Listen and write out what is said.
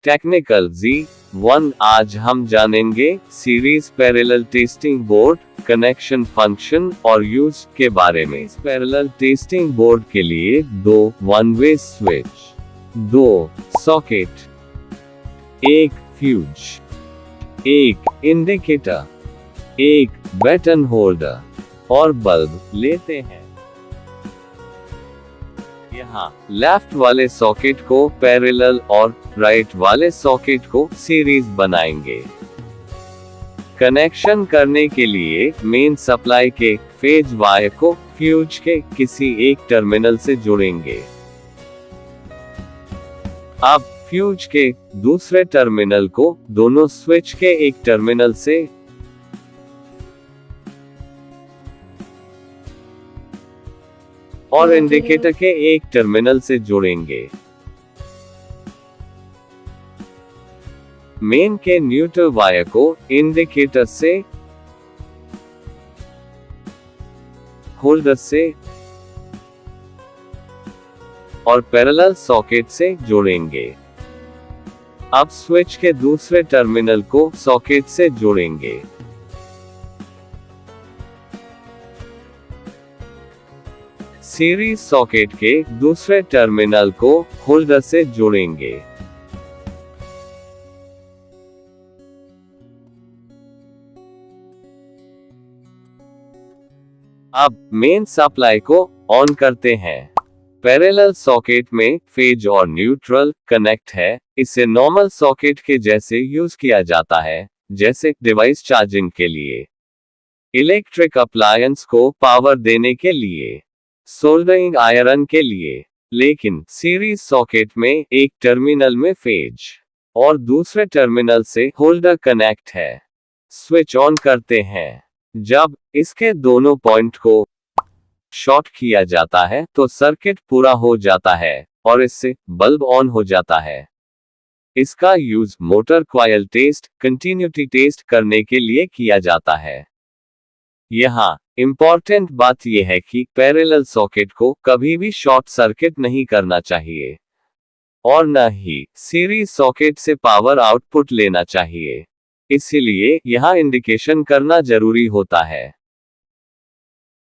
Technical Z1 आज हम जानेंगे series parallel testing board, connection function और यूज के बारे में। पैरेलल टेस्टिंग बोर्ड के लिए दो वन वे स्विच, दो सॉकेट, एक फ्यूज, एक इंडिकेटर, एक बटन होल्डर और बल्ब लेते हैं। यहाँ लेफ्ट वाले सॉकेट को पैरेलल और राइट वाले सॉकेट को सीरीज बनाएंगे। कनेक्शन करने के लिए मेन सप्लाई के फेज वायर को फ्यूज के किसी एक टर्मिनल से जोड़ेंगे। अब फ्यूज के दूसरे टर्मिनल को दोनों स्विच के एक टर्मिनल से और इंडिकेटर के एक टर्मिनल से जोड़ेंगे। मेन के न्यूट्रल वायर को इंडिकेटर से, होल्डर से और पैरेलल सॉकेट से जोड़ेंगे। अब स्विच के दूसरे टर्मिनल को सॉकेट से जोड़ेंगे। सीरीज सॉकेट के दूसरे टर्मिनल को होल्डर से जोड़ेंगे। अब मेन सप्लाई को ऑन करते हैं। पैरेलल सॉकेट में फेज और न्यूट्रल कनेक्ट है। इसे नॉर्मल सॉकेट के जैसे यूज किया जाता है, जैसे डिवाइस चार्जिंग के लिए, इलेक्ट्रिक अप्लायंस को पावर देने के लिए, सोल्डरिंग आयरन के लिए। लेकिन सीरीज सॉकेट में एक टर्मिनल में फेज और दूसरे टर्मिनल से होल्डर कनेक्ट है। स्विच ऑन करते हैं। जब इसके दोनों पॉइंट को शॉर्ट किया जाता है तो सर्किट पूरा हो जाता है और इससे बल्ब ऑन हो जाता है। इसका use motor coil test, continuity test करने के लिए किया जाता है। यहाँ इंपॉर्टेंट बात यह है कि पैरेलल सॉकेट को कभी भी शॉर्ट सर्किट नहीं करना चाहिए और न ही सीरीज सॉकेट से पावर आउटपुट लेना चाहिए। इसलिए यहाँ इंडिकेशन करना जरूरी होता है।